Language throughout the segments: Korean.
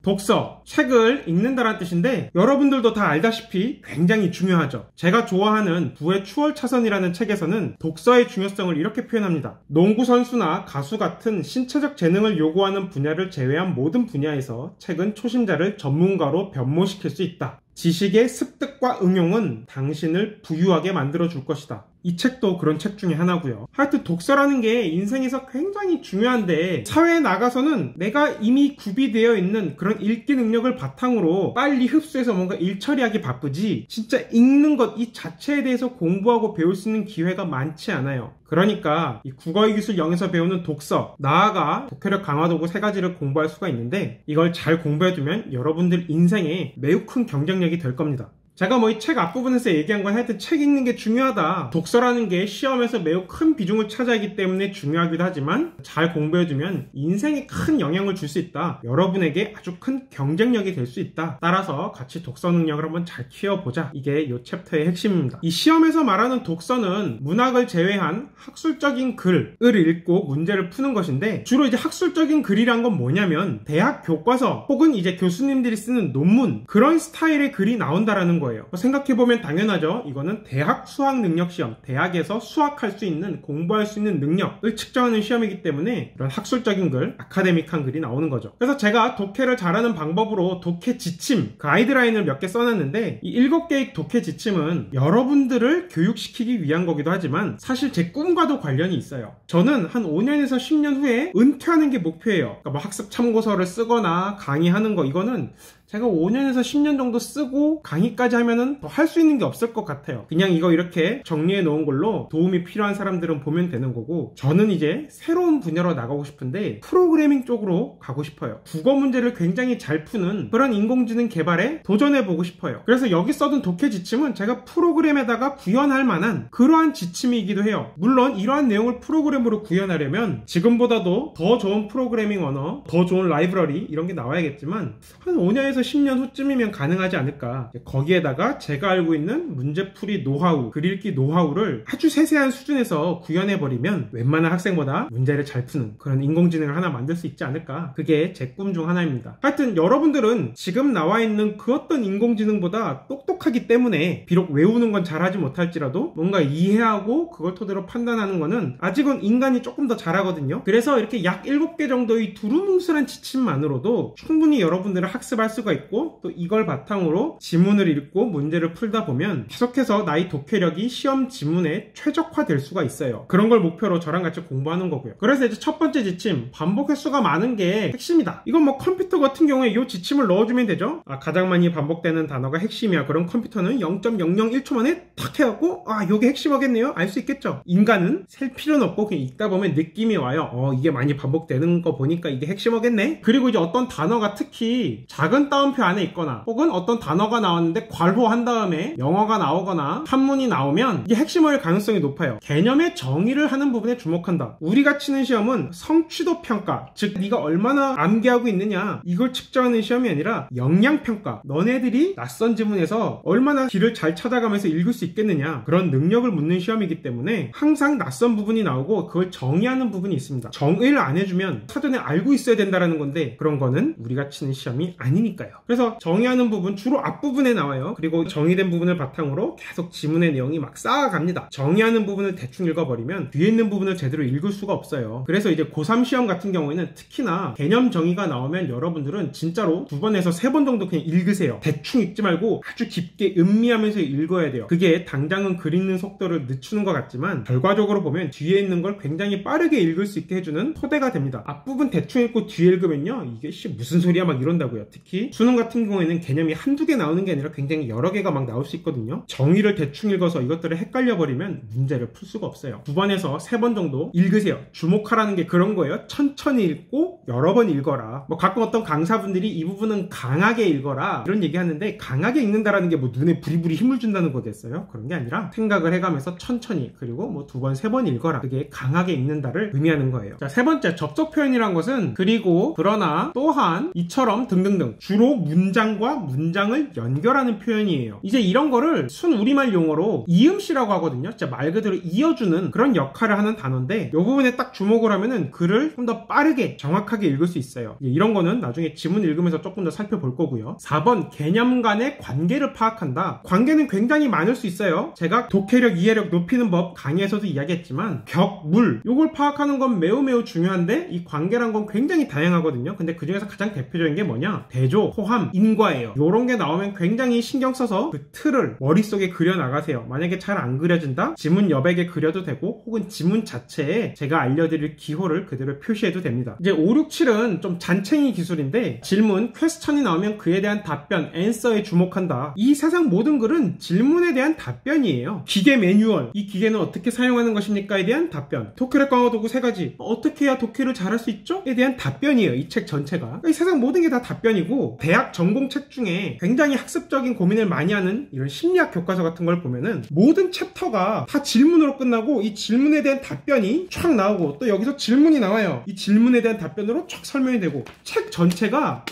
독서, 책을 읽는다는 뜻인데 여러분들도 다 알다시피 굉장히 중요하죠. 제가 좋아하는 부의 추월차선이라는 책에서는 독서의 중요성을 이렇게 표현합니다. 농구선수나 가수 같은 신체적 재능을 요구하는 분야를 제외한 모든 분야에서 책은 초심자를 전문가로 변모시킬 수 있다. 지식의 습득과 응용은 당신을 부유하게 만들어줄 것이다. 이 책도 그런 책 중에 하나고요. 하여튼 독서라는 게 인생에서 굉장히 중요한데 사회에 나가서는 내가 이미 구비되어 있는 그런 읽기 능력을 바탕으로 빨리 흡수해서 뭔가 일 처리하기 바쁘지 진짜 읽는 것 이 자체에 대해서 공부하고 배울 수 있는 기회가 많지 않아요. 그러니까 이 국어의 기술 0에서 배우는 독서, 나아가 독해력 강화 도구 3가지를 공부할 수가 있는데 이걸 잘 공부해두면 여러분들 인생에 매우 큰 경쟁력이 될 겁니다. 제가 이 책 앞부분에서 얘기한 건 하여튼 책 읽는 게 중요하다. 독서라는 게 시험에서 매우 큰 비중을 차지하기 때문에 중요하기도 하지만 잘 공부해두면 인생에 큰 영향을 줄 수 있다. 여러분에게 아주 큰 경쟁력이 될 수 있다. 따라서 같이 독서 능력을 한번 잘 키워보자. 이게 이 챕터의 핵심입니다. 이 시험에서 말하는 독서는 문학을 제외한 학술적인 글을 읽고 문제를 푸는 것인데 주로 이제 학술적인 글이란 건 뭐냐면 대학 교과서 혹은 이제 교수님들이 쓰는 논문 그런 스타일의 글이 나온다라는 거예요. 생각해보면 당연하죠. 이거는 대학 수학 능력 시험, 대학에서 수학할 수 있는, 공부할 수 있는 능력을 측정하는 시험이기 때문에 이런 학술적인 글, 아카데믹한 글이 나오는 거죠. 그래서 제가 독해를 잘하는 방법으로 독해 지침, 가이드라인을 몇 개 써놨는데 이 7개의 독해 지침은 여러분들을 교육시키기 위한 거기도 하지만 사실 제 꿈과도 관련이 있어요. 저는 한 5년에서 10년 후에 은퇴하는 게 목표예요. 그러니까 학습 참고서를 쓰거나 강의하는 거 이거는 제가 5년에서 10년 정도 쓰고 강의까지 하면은 더 할 수 있는 게 없을 것 같아요. 그냥 이거 이렇게 정리해 놓은 걸로 도움이 필요한 사람들은 보면 되는 거고 저는 이제 새로운 분야로 나가고 싶은데 프로그래밍 쪽으로 가고 싶어요. 국어 문제를 굉장히 잘 푸는 그런 인공지능 개발에 도전해 보고 싶어요. 그래서 여기 써둔 독해 지침은 제가 프로그램에다가 구현할 만한 그러한 지침이기도 해요. 물론 이러한 내용을 프로그램으로 구현하려면 지금보다도 더 좋은 프로그래밍 언어, 더 좋은 라이브러리 이런 게 나와야겠지만 한 5년에서 10년 후쯤이면 가능하지 않을까. 거기에다가 제가 알고 있는 문제풀이 노하우, 글읽기 노하우를 아주 세세한 수준에서 구현해버리면 웬만한 학생보다 문제를 잘 푸는 그런 인공지능을 하나 만들 수 있지 않을까. 그게 제 꿈 중 하나입니다. 하여튼 여러분들은 지금 나와 있는 그 어떤 인공지능보다 똑똑하기 때문에 비록 외우는 건 잘하지 못할지라도 뭔가 이해하고 그걸 토대로 판단하는 거는 아직은 인간이 조금 더 잘하거든요. 그래서 이렇게 약 7개 정도의 두루뭉술한 지침만으로도 충분히 여러분들을 학습할 수가 있고 또 이걸 바탕으로 지문을 읽고 문제를 풀다 보면 계속해서 나의 독해력이 시험 지문에 최적화될 수가 있어요. 그런 걸 목표로 저랑 같이 공부하는 거고요. 그래서 이제 첫 번째 지침, 반복 횟수가 많은 게 핵심이다. 이건 컴퓨터 같은 경우에 이 지침을 넣어주면 되죠. 가장 많이 반복되는 단어가 핵심이야. 그럼 컴퓨터는 0.001초 만에 탁 해갖고 요게 핵심어겠네요. 알 수 있겠죠. 인간은 셀 필요는 없고 그냥 읽다 보면 느낌이 와요. 이게 많이 반복되는 거 보니까 이게 핵심어겠네. 그리고 이제 어떤 단어가 특히 작은 따옴표 안에 있거나 혹은 어떤 단어가 나왔는데 괄호한 다음에 영어가 나오거나 한문이 나오면 이게 핵심어일 가능성이 높아요. 개념의 정의를 하는 부분에 주목한다. 우리가 치는 시험은 성취도 평가, 즉 네가 얼마나 암기하고 있느냐 이걸 측정하는 시험이 아니라 역량평가, 너네들이 낯선 지문에서 얼마나 길을 잘 찾아가면서 읽을 수 있겠느냐 그런 능력을 묻는 시험이기 때문에 항상 낯선 부분이 나오고 그걸 정의하는 부분이 있습니다. 정의를 안 해주면 사전에 알고 있어야 된다는 건데 그런 거는 우리가 치는 시험이 아니니까요. 그래서 정의하는 부분 주로 앞부분에 나와요. 그리고 정의된 부분을 바탕으로 계속 지문의 내용이 막 쌓아갑니다. 정의하는 부분을 대충 읽어버리면 뒤에 있는 부분을 제대로 읽을 수가 없어요. 그래서 이제 고3 시험 같은 경우에는 특히나 개념 정의가 나오면 여러분들은 진짜로 2번에서 3번 정도 그냥 읽으세요. 대충 읽지 말고 아주 깊게 음미하면서 읽어야 돼요. 그게 당장은 글 읽는 속도를 늦추는 것 같지만 결과적으로 보면 뒤에 있는 걸 굉장히 빠르게 읽을 수 있게 해주는 토대가 됩니다. 앞부분 대충 읽고 뒤에 읽으면요 이게 무슨 소리야 막 이런다고요. 특히 수능 같은 경우에는 개념이 한두 개 나오는 게 아니라 굉장히 여러 개가 막 나올 수 있거든요. 정의를 대충 읽어서 이것들을 헷갈려 버리면 문제를 풀 수가 없어요. 2번에서 3번 정도 읽으세요. 주목하라는 게 그런 거예요. 천천히 읽고 여러 번 읽어라. 가끔 어떤 강사분들이 이 부분은 강하게 읽어라 이런 얘기 하는데 강하게 읽는다라는 게 눈에 부리부리 힘을 준다는 거겠어요? 그런 게 아니라 생각을 해가면서 천천히 그리고 2번, 3번 읽어라. 그게 강하게 읽는다를 의미하는 거예요. 자, 세 번째 접속 표현이란 것은 그리고, 그러나, 또한, 이처럼 등등등 주로 주로 문장과 문장을 연결하는 표현이에요. 이제 이런 거를 순 우리말 용어로 이음씨라고 하거든요. 진짜 말 그대로 이어주는 그런 역할을 하는 단어인데 이 부분에 딱 주목을 하면은 글을 좀 더 빠르게 정확하게 읽을 수 있어요. 이런 거는 나중에 지문 읽으면서 조금 더 살펴볼 거고요. 4번 개념 간의 관계를 파악한다. 관계는 굉장히 많을 수 있어요. 제가 독해력, 이해력 높이는 법 강의에서도 이야기했지만 격, 물 요걸 파악하는 건 매우 중요한데 이 관계란 건 굉장히 다양하거든요. 근데 그 중에서 가장 대표적인 게 뭐냐? 대조, 호함, 인과예요. 요런 게 나오면 굉장히 신경 써서 그 틀을 머릿속에 그려나가세요. 만약에 잘 안 그려진다? 지문 여백에 그려도 되고 혹은 지문 자체에 제가 알려드릴 기호를 그대로 표시해도 됩니다. 이제 5, 6, 7은 좀 잔챙이 기술인데 질문, 퀘스천이 나오면 그에 대한 답변, 앤서에 주목한다. 이 세상 모든 글은 질문에 대한 답변이에요. 기계 매뉴얼, 이 기계는 어떻게 사용하는 것입니까?에 대한 답변. 독해력 강화 도구 3가지, 어떻게 해야 독해를 잘할 수 있죠? 에 대한 답변이에요. 이 책 전체가. 이 세상 모든 게 다 답변이고 대학 전공책 중에 굉장히 학습적인 고민을 많이 하는 이런 심리학 교과서 같은 걸 보면은 모든 챕터가 다 질문으로 끝나고 이 질문에 대한 답변이 촥 나오고 또 여기서 질문이 나와요. 이 질문에 대한 답변으로 촥 설명이 되고 책 전체가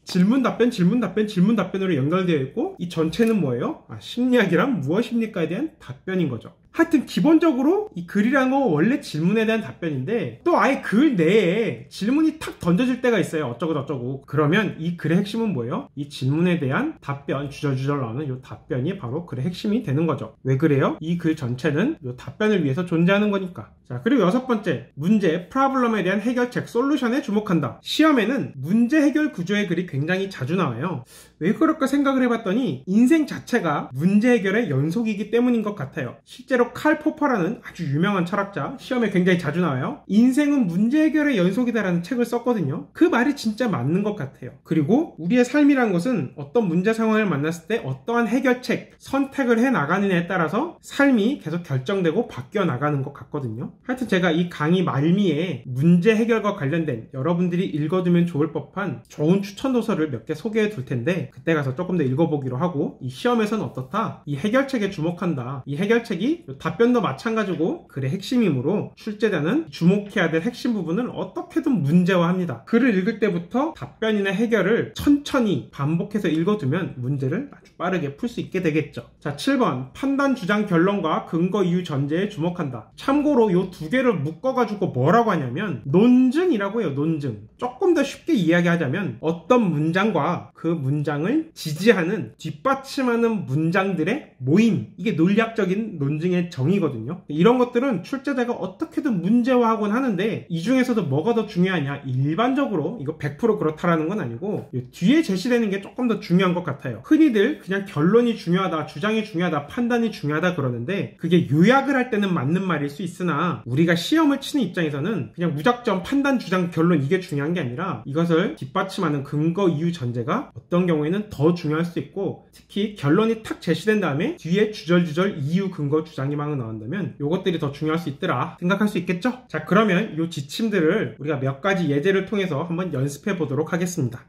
질문 답변 질문 답변 질문 답변으로 연결되어 있고 이 전체는 뭐예요? 심리학이란 무엇입니까에 대한 답변인 거죠. 하여튼 기본적으로 이 글이라는 건 원래 질문에 대한 답변인데 또 아예 글 내에 질문이 탁 던져질 때가 있어요. 어쩌고 저쩌고. 그러면 이 글의 핵심은 뭐예요? 이 질문에 대한 답변, 주절주절 나오는 이 답변이 바로 글의 핵심이 되는 거죠. 왜 그래요? 이 글 전체는 이 답변을 위해서 존재하는 거니까. 자, 그리고 6번째, 문제, 프로블럼에 대한 해결책, 솔루션에 주목한다. 시험에는 문제 해결 구조의 글이 굉장히 자주 나와요. 왜 그럴까 생각을 해봤더니 인생 자체가 문제 해결의 연속이기 때문인 것 같아요. 실제로 칼 포퍼라는 아주 유명한 철학자, 시험에 굉장히 자주 나와요. 인생은 문제 해결의 연속이다라는 책을 썼거든요. 그 말이 진짜 맞는 것 같아요. 그리고 우리의 삶이란 것은 어떤 문제 상황을 만났을 때 어떠한 해결책, 선택을 해나가느냐에 따라서 삶이 계속 결정되고 바뀌어 나가는 것 같거든요. 하여튼 제가 이 강의 말미에 문제 해결과 관련된 여러분들이 읽어두면 좋을 법한 좋은 추천 도서를 몇 개 소개해 둘 텐데 그때 가서 조금 더 읽어보기로 하고 이 시험에서는 어떻다? 이 해결책에 주목한다. 이 해결책이 답변도 마찬가지고 글의 핵심이므로 출제자는 주목해야 될 핵심 부분을 어떻게든 문제화합니다. 글을 읽을 때부터 답변이나 해결을 천천히 반복해서 읽어두면 문제를 아주 빠르게 풀 수 있게 되겠죠. 자, 7번 판단, 주장, 결론과 근거, 이유, 전제에 주목한다. 참고로 이 두 개를 묶어가지고 뭐라고 하냐면 논증이라고 해요. 논증. 조금 더 쉽게 이야기하자면 어떤 문장과 그 문장을 지지하는, 뒷받침하는 문장들의 모임. 이게 논리학적인 논증의 정의거든요. 이런 것들은 출제자가 어떻게든 문제화하곤 하는데 이 중에서도 뭐가 더 중요하냐? 일반적으로 이거 100% 그렇다라는 건 아니고 뒤에 제시되는 게 조금 더 중요한 것 같아요. 흔히들 그냥 결론이 중요하다, 주장이 중요하다, 판단이 중요하다 그러는데 그게 요약을 할 때는 맞는 말일 수 있으나 우리가 시험을 치는 입장에서는 그냥 무작정 판단, 주장, 결론 이게 중요한 게 아니라 이것을 뒷받침하는 근거, 이유, 전제가 어떤 경우에는 더 중요할 수 있고 특히 결론이 탁 제시된 다음에 뒤에 주절주절 이유, 근거, 주장이 막 나온다면 이것들이 더 중요할 수 있더라 생각할 수 있겠죠? 자, 그러면 이 지침들을 우리가 몇 가지 예제를 통해서 한번 연습해 보도록 하겠습니다.